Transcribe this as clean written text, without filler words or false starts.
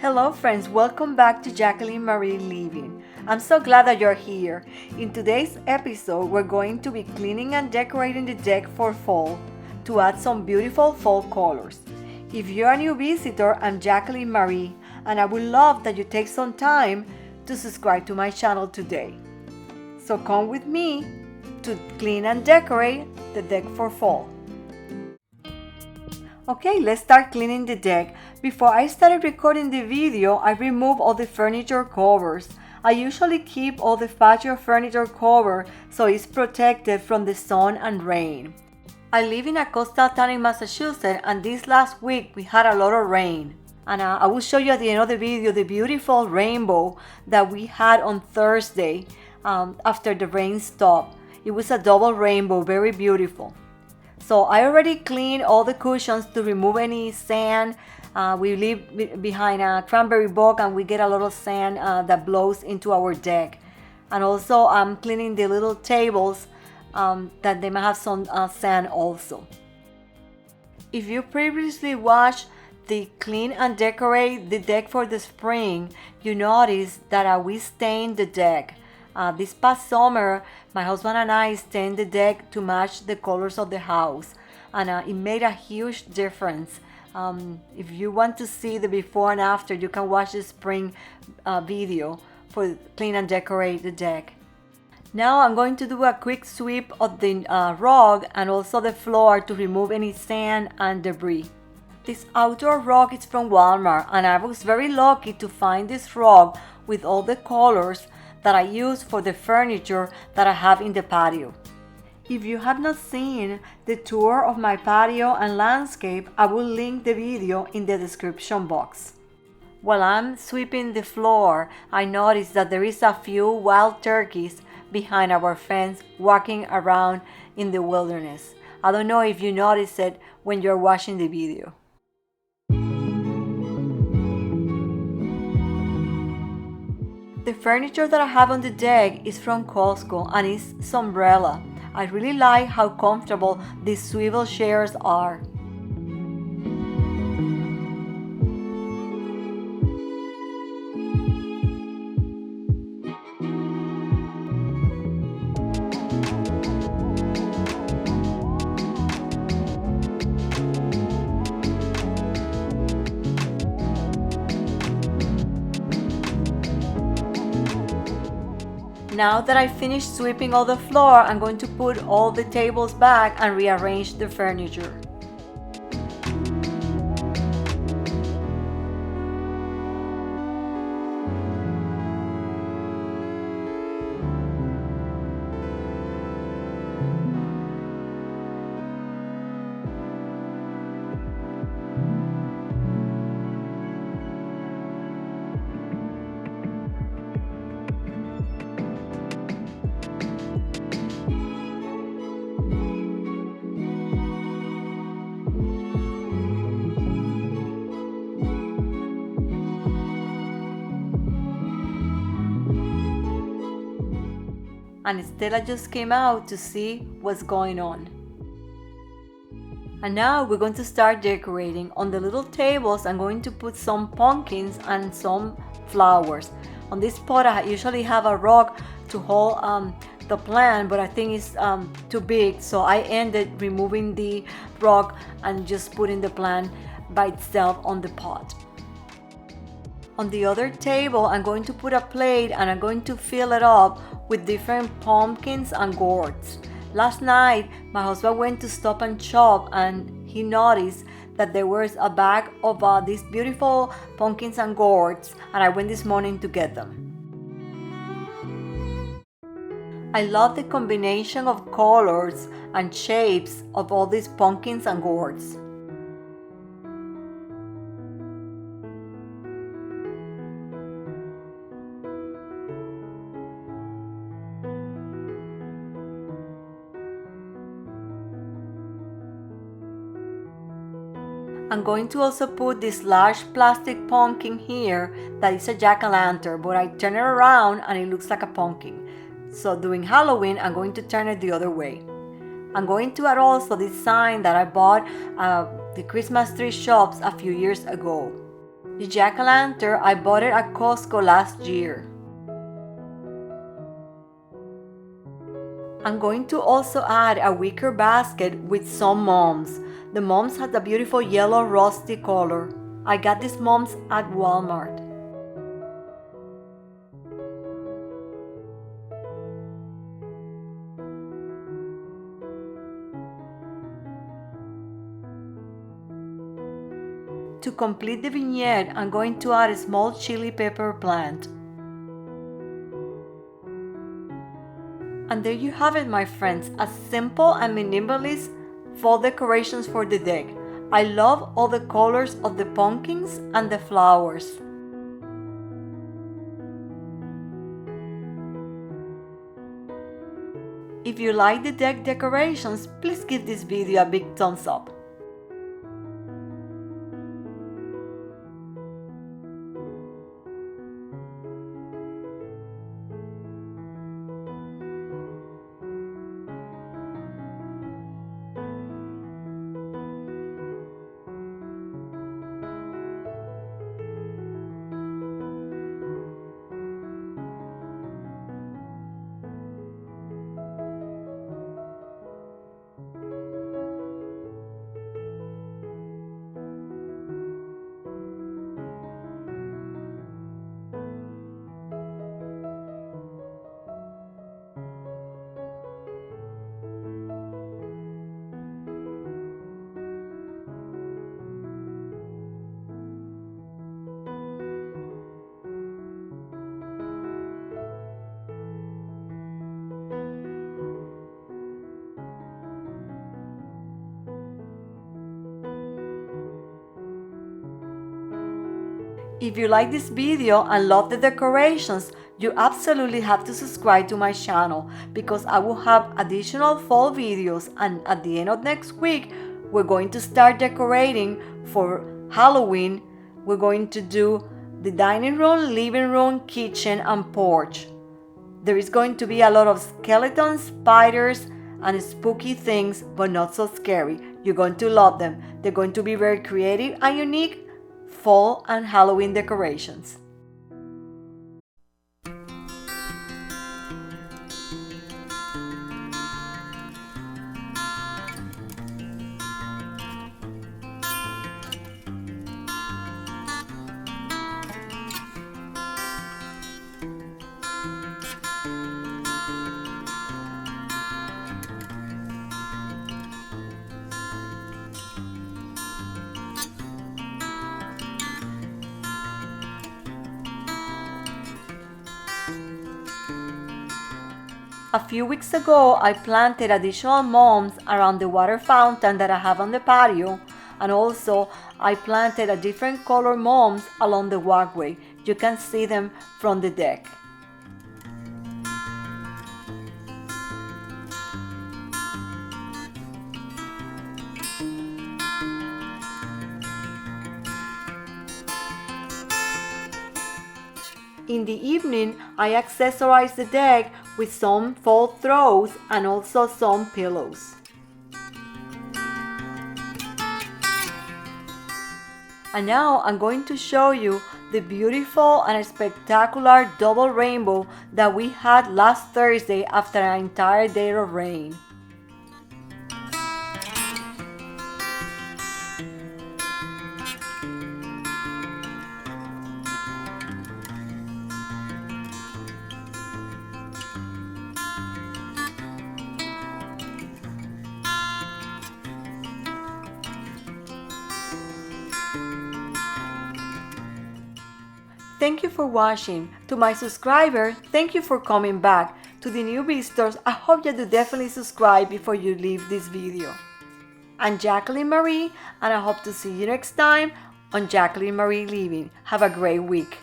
Hello friends, welcome back to Jacqueline Marie Living. I'm so glad that you're here. In today's episode, we're going to be cleaning and decorating the deck for fall to add some beautiful fall colors. If you're a new visitor, I'm Jacqueline Marie, and I would love that you take some time to subscribe to my channel today. So come with me to clean and decorate the deck for fall. Okay, let's start cleaning the deck. Before I started recording the video, I removed all the furniture covers. I usually keep all the patio furniture covered so it's protected from the sun and rain. I live in a coastal town in Massachusetts, and this last week we had a lot of rain. And I will show you at the end of the video the beautiful rainbow that we had on Thursday after the rain stopped. It was a double rainbow, very beautiful. So I already cleaned all the cushions to remove any sand. We live behind a cranberry bog and we get a lot of sand that blows into our deck. And also I'm cleaning the little tables that they might have some sand also. If you previously watched the clean and decorate the deck for the spring, you notice that we stained the deck. This past summer, my husband and I stained the deck to match the colors of the house, and it made a huge difference. If you want to see the before and after, you can watch the spring video for clean and decorate the deck. Now I'm going to do a quick sweep of the rug and also the floor to remove any sand and debris. This outdoor rug is from Walmart, and I was very lucky to find this rug with all the colors that I use for the furniture that I have in the patio. If you have not seen the tour of my patio and landscape, I will link the video in the description box. While I'm sweeping the floor, I noticed that there is a few wild turkeys behind our fence walking around in the wilderness. I don't know if you noticed it when you're watching the video. The furniture that I have on the deck is from Costco and it's umbrella. I really like how comfortable these swivel chairs are. Now that I finished sweeping all the floor, I'm going to put all the tables back and rearrange the furniture. And Stella just came out to see what's going on. And now we're going to start decorating. On the little tables, I'm going to put some pumpkins and some flowers. On this pot, I usually have a rock to hold the plant, but I think it's too big, so I ended removing the rock and just putting the plant by itself on the pot. On the other table, I'm going to put a plate and I'm going to fill it up with different pumpkins and gourds. Last night, my husband went to Stop and Shop and he noticed that there was a bag of these beautiful pumpkins and gourds, and I went this morning to get them. I love the combination of colors and shapes of all these pumpkins and gourds. I'm going to also put this large plastic pumpkin here that is a jack-o'-lantern, but I turn it around and it looks like a pumpkin. So during Halloween, I'm going to turn it the other way. I'm going to add also this sign that I bought at the Christmas tree shops a few years ago. The jack-o'-lantern, I bought it at Costco last year. I'm going to also add a wicker basket with some mums. The mums has a beautiful yellow rusty color. I got these mums at Walmart. To complete the vignette, I'm going to add a small chili pepper plant. And there you have it, my friends, a simple and minimalist fall decorations for the deck. I love all the colors of the pumpkins and the flowers. If you like the deck decorations, please give this video a big thumbs up. If you like this video and love the decorations, you absolutely have to subscribe to my channel because I will have additional fall videos, and at the end of next week, we're going to start decorating for Halloween. We're going to do the dining room, living room, kitchen, and porch. There is going to be a lot of skeletons, spiders, and spooky things, but not so scary. You're going to love them. They're going to be very creative and unique fall and Halloween decorations. A few weeks ago, I planted additional mums around the water fountain that I have on the patio, and also I planted a different color mums along the walkway. You can see them from the deck. In the evening, I accessorized the deck with some fall throws and also some pillows. And now I'm going to show you the beautiful and spectacular double rainbow that we had last Thursday after an entire day of rain. Thank you for watching. To my subscriber, thank you for coming back. To the new visitors, I hope you do definitely subscribe before you leave this video. I'm Jacqueline Marie, and I hope to see you next time on Jacqueline Marie Living. Have a great week.